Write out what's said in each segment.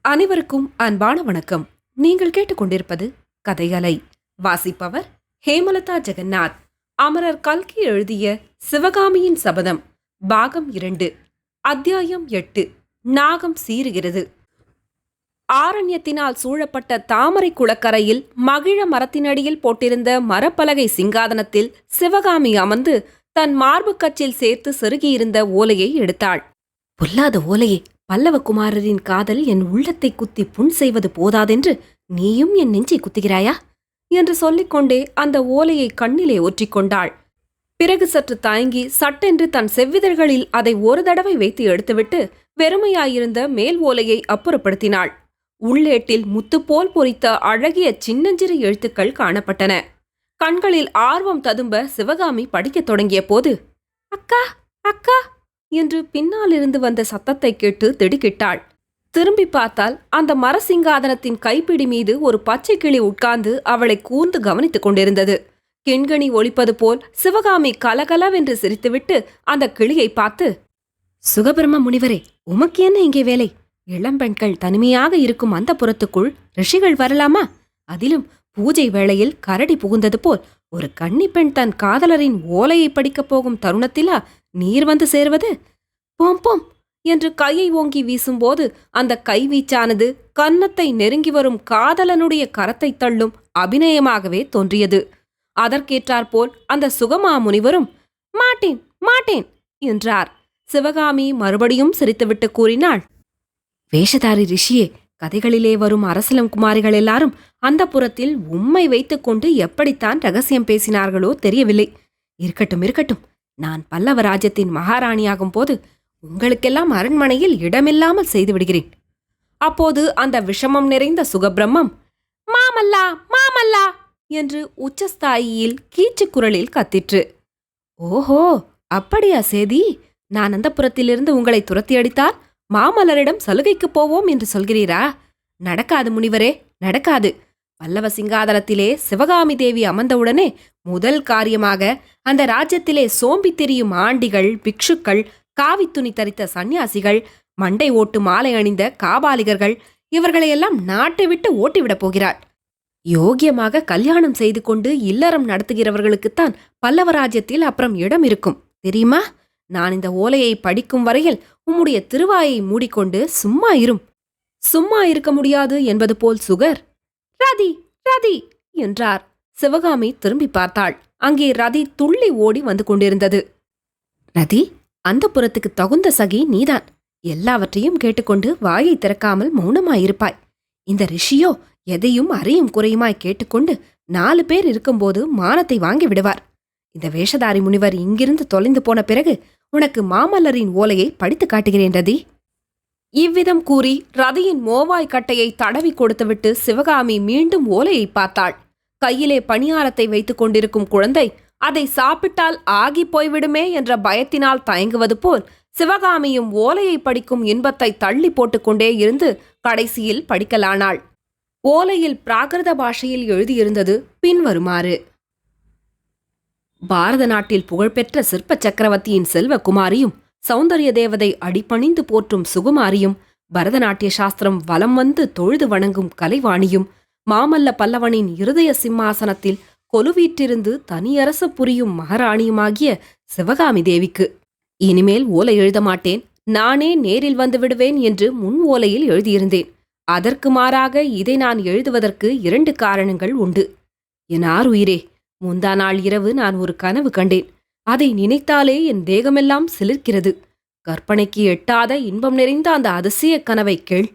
அனைவருக்கும் அன்பான வணக்கம். நீங்கள் கேட்டுக்கொண்டிருப்பது கதையலை. வாசிப்பவர் ஹேமலதா ஜெகநாத். அமரர் கல்கி எழுதிய சிவகாமியின் சபதம் பாகம் 2, அத்தியாயம் 8. நாகம் சீறுகிறது. ஆரண்யத்தினால் சூழப்பட்ட தாமரை குளக்கரையில் மகிழ மரத்தினடியில் போட்டிருந்த மரப்பலகை சிங்காதனத்தில் சிவகாமி அமர்ந்து தன் மார்பு கச்சில் சேர்த்து செருகியிருந்த ஓலையை எடுத்தாள். பொல்லாத ஓலையே, பல்லவகுமாரரின் காதல் என் உள்ளத்தை குத்தி புண் செய்வது போதாதென்று நீயும் என் நெஞ்சை குத்துகிறாயா என்று சொல்லிக்கொண்டே அந்த ஓலையை கண்ணிலே ஒற்றிக்கொண்டாள். பிறகு சற்று தயங்கி சட்டென்று தன் செவ்விதழ்களில் அதை ஒரு தடவை வைத்து எடுத்துவிட்டு வெறுமையாயிருந்த மேல் ஓலையை அப்புறப்படுத்தினாள். உள்ளேட்டில் முத்துப்போல் பொறித்த அழகிய சின்னஞ்சிறு எழுத்துக்கள் காணப்பட்டன. கண்களில் ஆர்வம் ததும்ப சிவகாமி படிக்கத் தொடங்கிய போது, அக்கா அக்கா என்று பின்னாலிருந்து வந்த சத்தத்தை கேட்டு திடுக்கிட்டாள். திரும்பி பார்த்தால் அந்த மரசிங்காதனத்தின் கைப்பிடி மீது ஒரு பச்சை கிளி உட்கார்ந்து அவளை கூர்ந்து கவனித்துக் கொண்டிருந்தது. கிண்கணி ஒலிப்பது போல் சிவகாமி கலகலவென்று சிரித்துவிட்டு அந்த கிளியை பார்த்து, சுகபிரம முனிவரே, உமக்கு என்ன இங்கே வேலை? இளம்பெண்கள் தனிமையாக இருக்கும் அந்த புறத்துக்குள் ரிஷிகள் வரலாமா? அதிலும் பூஜை வேளையில் கரடி புகுந்தது போல் ஒரு கன்னிப்பெண் தன் காதலரின் ஓலையை படிக்கப் போகும் தருணத்திலா நீர் வந்து சேர்வது? போம் போம் என்று கையை ஓங்கி வீசும்போது அந்த கைவீச்சானது கன்னத்தை நெருங்கி வரும் காதலனுடைய கரத்தை தள்ளும் அபிநயமாகவே தோன்றியது. அதற்கேற்றாற்போல் அந்த சுகமா முனிவரும் மாட்டேன் மாட்டேன் என்றார். சிவகாமி மறுபடியும் சிரித்துவிட்டு கூறினாள், வேஷதாரி ரிஷியே, கதைகளிலே வரும் அரசலம் குமாரிகள் எல்லாரும் அந்த புறத்தில் உம்மை வைத்துக்கொண்டு எப்படித்தான் ரகசியம் பேசினார்களோ தெரியவில்லை. இருக்கட்டும் இருக்கட்டும், நான் பல்லவ ராஜ்யத்தின் மகாராணியாகும் போது உங்களுக்கெல்லாம் அரண்மனையில் இடமில்லாமல் செய்து விடுகிறேன். அப்போது அந்த விஷமம் நிறைந்த சுகபிரம்மம் மாமல்லா மாமல்லா என்று உச்சஸ்தாயியில் கீச்சு குரலில் கத்திற்று. ஓஹோ, அப்படியா சேதி? நான் அந்த புறத்திலிருந்து உங்களை துரத்தி அடித்தால் மாமல்லரிடம் சலுகைக்கு போவோம் என்று சொல்கிறீரா? நடக்காது முனிவரே, நடக்காது. பல்லவ சிங்காதனத்திலே சிவகாமி தேவி அமர்ந்தவுடனே முதல் காரியமாக அந்த ராஜ்யத்திலே சோம்பி திரியும் ஆண்டிகள், பிக்ஷுக்கள், காவித்துணி தரித்த சந்நியாசிகள், மண்டை ஓட்டு மாலை அணிந்த காபாலிகர்கள் இவர்களையெல்லாம் நாட்டை விட்டு ஓட்டிவிடப் போகிறாள். யோகியமாக கல்யாணம் செய்து கொண்டு இல்லறம் நடத்துகிறவர்களுக்குத்தான் பல்லவ ராஜ்யத்தில் அப்புறம் இடம் இருக்கும், தெரியுமா? நான் இந்த ஓலையை படிக்கும் வரையில் உம்முடைய திருவாயை மூடிக்கொண்டு சும்மா இரும். சும்மா இருக்க முடியாது என்பது போல் சுகர் ரதி ரதி என்றார். சிவகாமி திரும்பி பார்த்தாள். அங்கே ரதி துள்ளி ஓடி வந்து கொண்டிருந்தது. ரதி, அந்த புறத்துக்கு தகுந்த சகி நீதான். எல்லாவற்றையும் கேட்டுக்கொண்டு வாயை திறக்காமல் மௌனமாயிருப்பாய். இந்த ரிஷியோ எதையும் அறையும் குறையுமாய் கேட்டுக்கொண்டு 4 பேர் இருக்கும்போது மானத்தை வாங்கி விடுவார். இந்த வேஷதாரி முனிவர் இங்கிருந்து தொலைந்து போன பிறகு உனக்கு மாமல்லரின் ஓலையை படித்து காட்டுகிறேன் ரதி. இவ்விதம் கூறி ரதியின் மோவாய் கட்டையை தடவி கொடுத்துவிட்டு சிவகாமி மீண்டும் ஓலையை பார்த்தாள். கையிலே பணியாரத்தை வைத்துக் கொண்டிருக்கும் குழந்தை அதை சாப்பிட்டால் ஆகி போய்விடுமே என்ற பயத்தினால் தயங்குவது போல் சிவகாமியும் ஓலையை படிக்கும் இன்பத்தை தள்ளி போட்டுக்கொண்டே இருந்து கடைசியில் படிக்கலானாள். ஓலையில் பிராகிருத பாஷையில் எழுதியிருந்தது பின்வருமாறு: பாரத நாட்டில் புகழ்பெற்ற சிற்ப சக்கரவர்த்தியின் செல்வகுமாரியும் சௌந்தரிய தேவதை அடிபணிந்து போற்றும் சுகுமாரியும் பரதநாட்டிய சாஸ்திரம் வலம் வந்து தொழுது வணங்கும் கலைவாணியும் மாமல்ல பல்லவனின் இருதய சிம்மாசனத்தில் கொலுவீற்றிருந்து தனியரசு புரியும் மகாராணியுமாகிய சிவகாமி தேவிக்கு. இனிமேல் ஓலை எழுத மாட்டேன், நானே நேரில் வந்து விடுவேன் என்று முன் ஓலையில் எழுதியிருந்தேன். அதற்கு மாறாக இதை நான் எழுதுவதற்கு 2 காரணங்கள் உண்டு. என் ஆருயிரே, முந்தா நாள் இரவு நான் ஒரு கனவு கண்டேன். அதை நினைத்தாலே என் தேகமெல்லாம் சிலிர்க்கிறது. கற்பனைக்கு எட்டாத இன்பம் நிறைந்த அந்த அதிசய கனவை கேள்.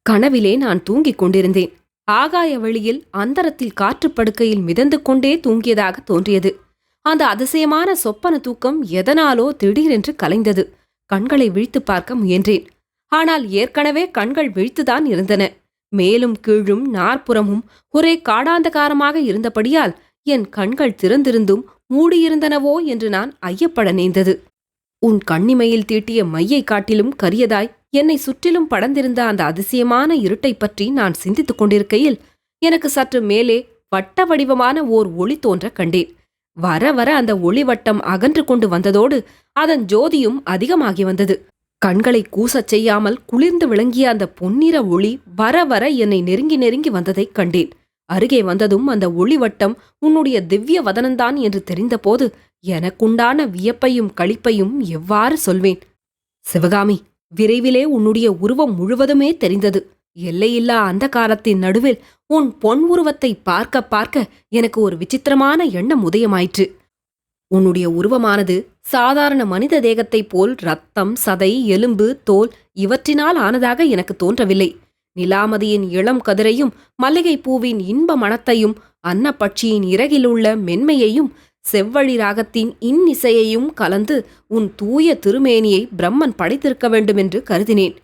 கனவிலே நான் தூங்கிக் கொண்டிருந்தேன். ஆகாய வெளியில் அந்தரத்தில் காற்றுப்படுக்கையில் மிதந்து கொண்டே தூங்கியதாக தோன்றியது. அந்த அதிசயமான சொப்பன தூக்கம் எதனாலோ திடீரென்று கலைந்தது. கண்களை விழித்து பார்க்க முயன்றேன். ஆனால் ஏற்கனவே கண்கள் விழித்துதான் இருந்தன. மேலும் கீழும் நாற்புறமும் ஒரே காடாந்தகாரமாக இருந்தபடியால் என் கண்கள் திறந்திருந்தும் மூடியிருந்தனவோ என்று நான் ஐயப்பட நேர்ந்தது. உன் கண்ணிமையில் தீட்டிய மையை காட்டிலும் கரியதாய் என்னை சுற்றிலும் படர்ந்திருந்த அந்த அதிசயமான இருட்டை பற்றி நான் சிந்தித்துக் கொண்டிருக்கையில் எனக்கு சற்று மேலே வட்ட வடிவமான ஓர் ஒளி தோன்ற கண்டேன். வர வர அந்த ஒளிவட்டம் அகன்று கொண்டு வந்ததோடு அதன் ஜோதியும் அதிகமாகி வந்தது. கண்களை கூசச் செய்யாமல் குளிர்ந்து விளங்கிய அந்த பொன்னிற ஒளி வர வர என்னை நெருங்கி நெருங்கி வந்ததைக் கண்டேன். அருகே வந்ததும் அந்த ஒளிவட்டம் உன்னுடைய திவ்ய வதனந்தான் என்று தெரிந்தபோது எனக்குண்டான வியப்பையும் களிப்பையும் எவ்வாறு சொல்வேன்? சிவகாமி, விரைவிலே உன்னுடைய உருவம் முழுவதுமே தெரிந்தது. எல்லையில்லா அந்தகாரத்தின் நடுவில் உன் பொன் உருவத்தை பார்க்க பார்க்க எனக்கு ஒரு விசித்திரமான எண்ணம் உதயமாயிற்று. உன்னுடைய உருவமானது சாதாரண மனித தேகத்தைப் போல் ரத்தம், சதை, எலும்பு, தோல் இவற்றினால் ஆனதாக எனக்கு தோன்றவில்லை. நிலாமதியின் இளம் கதிரையும் மல்லிகை பூவின் இன்ப மணத்தையும் அன்னப்பட்சியின் இறகிலுள்ள மென்மையையும் செவ்வழி ராகத்தின் இன்னிசையையும் கலந்து உன் தூய திருமேனியை பிரம்மன் படைத்திருக்க வேண்டுமென்று கருதினேன்.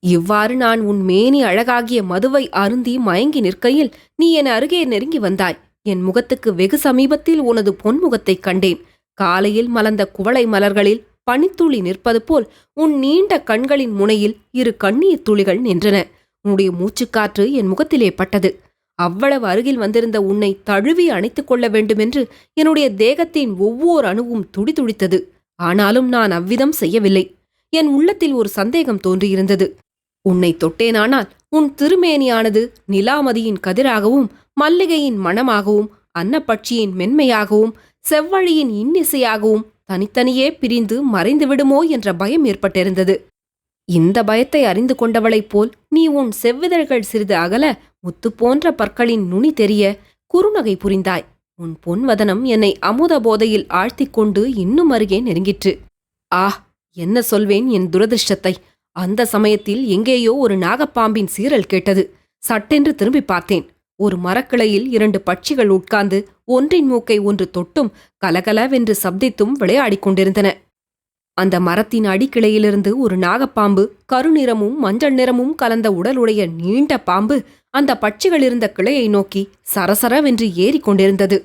இவ்வாறு நான் உன் மேனி அழகாகிய மதுவை அருந்தி மயங்கி நிற்கையில் நீ என் அருகே நெருங்கி வந்தாய். என் முகத்துக்கு வெகு சமீபத்தில் உனது பொன்முகத்தைக் கண்டேன். காலையில் மலர்ந்த குவளை மலர்களில் பனித்துளி நிற்பது போல் உன் நீண்ட கண்களின் முனையில் இரு கண்ணீர் துளிகள் நின்றன. உன்னுடைய மூச்சுக்காற்று என் முகத்திலே பட்டது. அவ்வளவு அருகில் வந்திருந்த உன்னை தழுவி அணைத்துக் கொள்ள வேண்டுமென்று என்னுடைய தேகத்தின் ஒவ்வொரு அணுவும் துடிதுடித்தது. ஆனாலும் நான் அவ்விதம் செய்யவில்லை. என் உள்ளத்தில் ஒரு சந்தேகம் தோன்றியிருந்தது. உன்னை தொட்டேனானால் உன் திருமேனியானது நிலாமதியின் கதிராகவும் மல்லிகையின் மணமாகவும் அன்னப்பட்சியின் மென்மையாகவும் செவ்வழியின் இன்னிசையாகவும் தனித்தனியே பிரிந்து மறைந்துவிடுமோ என்ற பயம் ஏற்பட்டிருந்தது. இந்த பயத்தை அறிந்து கொண்டவளைப் போல் நீ உன் செவ்விதழ்கள் சிறிது அகல முத்து போன்ற பற்களின் நுனி தெரிய குறுநகை புரிந்தாய். உன் பொன்வதனம் என்னை அமுத போதையில் ஆழ்த்திக் கொண்டு இன்னும் அருகே நெருங்கிற்று. என்ன சொல்வேன் என் துரதிருஷ்டத்தை! அந்த சமயத்தில் எங்கேயோ ஒரு நாகப்பாம்பின் சீறல் கேட்டது. சட்டென்று திரும்பி பார்த்தேன். ஒரு மரக்கிளையில் 2 பட்சிகள் உட்கார்ந்து ஒன்றின் மூக்கை ஒன்று தொட்டும் கலகலவென்று சப்தித்தும் விளையாடிக் கொண்டிருந்தன. அந்த மரத்தின் அடிக்கிளையிலிருந்து ஒரு நாகப்பாம்பு, கருநிறமும் மஞ்சள் நிறமும் கலந்த உடலுடைய நீண்ட பாம்பு அந்த பட்சிகள் இருந்த கிளையை நோக்கி சரசரவென்று ஏறிக்கொண்டிருந்தது.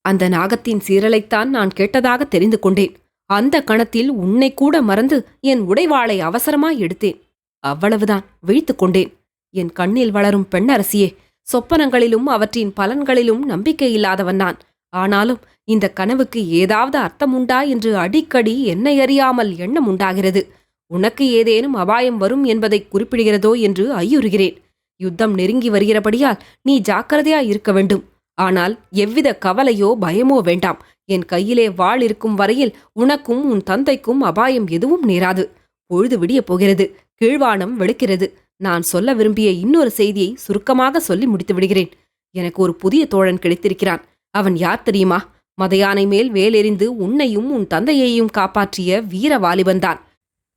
அந்த நாகத்தின் சீரலைத்தான் நான் கேட்டதாக தெரிந்து கொண்டேன். அந்த கணத்தில் உன்னை கூட மறந்து என் உடைவாளை அவசரமாய் எடுத்தேன். அவ்வளவுதான், விழித்துக் கொண்டேன். என் கண்ணில் வளரும் பெண்ணரசியே, சொப்பனங்களிலும் அவற்றின் பலன்களிலும் நம்பிக்கையில்லாதவன் நான். ஆனாலும் இந்த கனவுக்கு ஏதாவது அர்த்தம் உண்டா என்று அடிக்கடி என்னை அறியாமல் எண்ணம் உண்டாகிறது. உனக்கு ஏதேனும் அபாயம் வரும் என்பதை குறிப்பிடுகிறதோ என்று ஐயுறுகிறேன். யுத்தம் நெருங்கி வருகிறபடியால் நீ ஜாக்கிரதையாய் இருக்க வேண்டும். ஆனால் எவ்வித கவலையோ பயமோ வேண்டாம். என் கையிலே வாள் இருக்கும் வரையில் உனக்கும் உன் தந்தைக்கும் அபாயம் எதுவும் நேராது. பொழுது விடியப் போகிறது. கீழ்வானம் வெளுக்கிறது. நான் சொல்ல விரும்பிய இன்னொரு செய்தியை சுருக்கமாக சொல்லி முடித்து விடுகிறேன். எனக்கு ஒரு புதிய தோழன் கிடைத்திருக்கிறான். அவன் யார் தெரியுமா? மதையானை மேல் வேலெறிந்து உன்னையும் உன் தந்தையையும் காப்பாற்றிய வீர வாலிபன்தான்.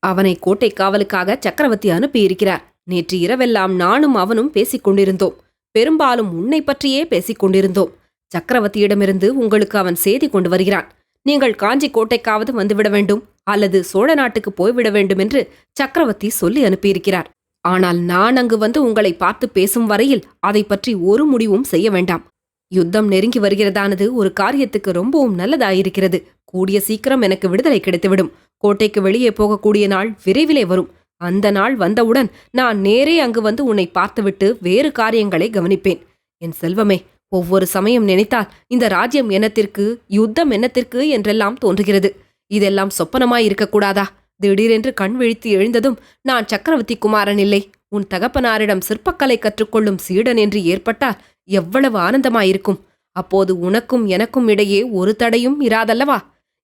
அவனை கோட்டை காவலுக்காக சக்கரவர்த்தி அனுப்பியிருக்கிறார். நேற்று இரவெல்லாம் நானும் அவனும் பேசிக் கொண்டிருந்தோம். பெரும்பாலும் உன்னை பற்றியே பேசிக் கொண்டிருந்தோம். சக்கரவர்த்தியிடமிருந்து உங்களுக்கு அவன் செய்தி கொண்டு வருகிறான். நீங்கள் காஞ்சி கோட்டைக்காவது வந்துவிட வேண்டும் அல்லது சோழ நாட்டுக்கு போய்விட வேண்டும் என்று சக்கரவர்த்தி சொல்லி அனுப்பியிருக்கிறார். ஆனால் நான் அங்கு வந்து உங்களை பார்த்து பேசும் வரையில் அதை பற்றி ஒரு முடிவும் செய்ய வேண்டாம். யுத்தம் நெருங்கி வருகிறதானது ஒரு காரியத்துக்கு ரொம்பவும் நல்லதாயிருக்கிறது. கூடிய சீக்கிரம் எனக்கு விடுதலை கிடைத்துவிடும். கோட்டைக்கு வெளியே போகக்கூடிய நாள் விரைவிலே வரும். அந்த நாள் வந்தவுடன் நான் நேரே அங்கு வந்து உன்னை பார்த்துவிட்டு வேறு காரியங்களை கவனிப்பேன். என் செல்வமே, ஒவ்வொரு சமயம் நினைத்தால் இந்த ராஜ்யம் என்னத்திற்கு, யுத்தம் என்னத்திற்கு என்றெல்லாம் தோன்றுகிறது. இதெல்லாம் சொப்பனமாயிருக்கக்கூடாதா? திடீரென்று கண் விழித்து எழுந்ததும் நான் சக்கரவர்த்தி குமாரன் இல்லை, உன் தகப்பனாரிடம் சிற்பக்கலை கற்றுக்கொள்ளும் சீடன் என்று ஏற்பட்டால் எவ்வளவு ஆனந்தமாயிருக்கும். அப்போது உனக்கும் எனக்கும் இடையே ஒரு தடையும் இராதல்லவா?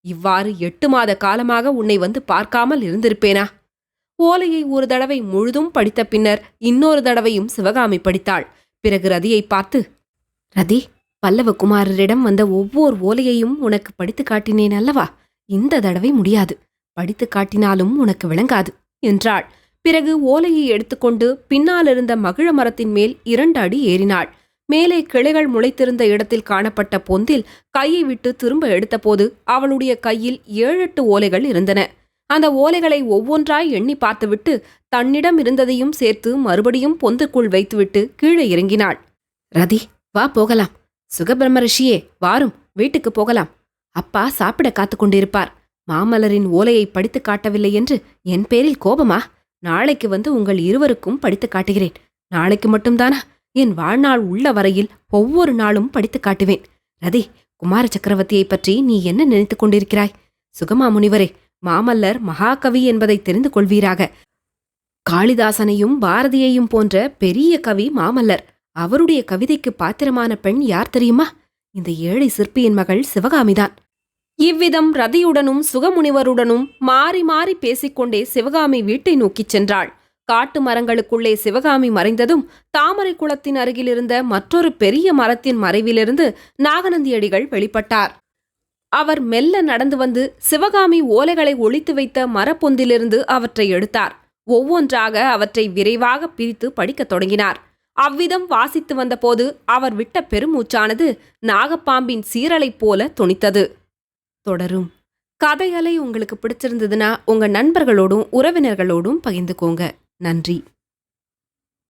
இவ்வாறு 8 மாத காலமாக உன்னை வந்து பார்க்காமல் இருந்திருப்பேனா? ஓலையை ஒரு தடவை முழுதும் படித்த பின்னர் இன்னொரு தடவையும் சிவகாமி படித்தாள். பிறகு ரதியை பார்த்து, ரதி, பல்லவகுமாரரிடம் வந்த ஒவ்வொரு ஓலையையும் உனக்கு படித்து காட்டினேன் அல்லவா? இந்த தடவை முடியாது. படித்து காட்டினாலும் உனக்கு விளங்காது என்றாள். பிறகு ஓலையை எடுத்துக்கொண்டு பின்னாலிருந்த மகிழ மரத்தின் மேல் 2 அடி ஏறினாள். மேலே கிளைகள் முளைத்திருந்த இடத்தில் காணப்பட்ட பொந்தில் கையை விட்டு திரும்ப எடுத்தபோது அவளுடைய கையில் 7-8 ஓலைகள் இருந்தன. அந்த ஓலைகளை ஒவ்வொன்றாய் எண்ணி பார்த்துவிட்டு தன்னிடம் இருந்ததையும் சேர்த்து மறுபடியும் பொந்துக்குள் வைத்துவிட்டு கீழே இறங்கினாள். ரதி, வா போகலாம். சுகபிரம்ம ரிஷியே, வாரும், வீட்டுக்கு போகலாம். அப்பா சாப்பிட காத்து கொண்டிருப்பார். மாமல்லரின் ஓலையை படித்து காட்டவில்லை என்று என் பேரில் கோபமா? நாளைக்கு வந்து உங்கள் இருவருக்கும் படித்து காட்டுகிறேன். நாளைக்கு மட்டும்தானா? என் வாழ்நாள் உள்ள வரையில் ஒவ்வொரு நாளும் படித்து காட்டுவேன். ரதி, குமார சக்கரவர்த்தியை பற்றி நீ என்ன நினைத்துக் கொண்டிருக்கிறாய்? சுகமா முனிவரே, மாமல்லர் மகாகவி என்பதை தெரிந்து கொள்வீராக. காளிதாசனையும் பாரதியையும் போன்ற பெரிய கவி மாமல்லர். அவருடைய கவிதைக்கு பாத்திரமான பெண் யார் தெரியுமா? இந்த ஏழை சிற்பியின் மகள் சிவகாமிதான். இவ்விதம் ரதியுடனும் சுகமுனிவருடனும் மாறி மாறி பேசிக்கொண்டே சிவகாமி வீட்டை நோக்கிச் சென்றாள். காட்டு மரங்களுக்குள்ளே சிவகாமி மறைந்ததும் தாமரை குளத்தின் அருகிலிருந்த மற்றொரு பெரிய மரத்தின் மறைவிலிருந்து நாகநந்தியடிகள் வெளிப்பட்டார். அவர் மெல்ல நடந்து வந்து சிவகாமி ஓலைகளை ஒளித்து வைத்த மரப்பொந்திலிருந்து அவற்றை எடுத்தார். ஒவ்வொன்றாக அவற்றை விரைவாக பிரித்து படிக்கத் தொடங்கினார். அவ்விதம் வாசித்து வந்தபோது அவர் விட்ட பெருமூச்சானது நாகப்பாம்பின் சீரலைப் போல தொனித்தது. தொடரும். கதையலை உங்களுக்கு பிடிச்சிருந்ததுன்னா உங்க நண்பர்களோடும் உறவினர்களோடும் பகிர்ந்துக்கோங்க. நன்றி.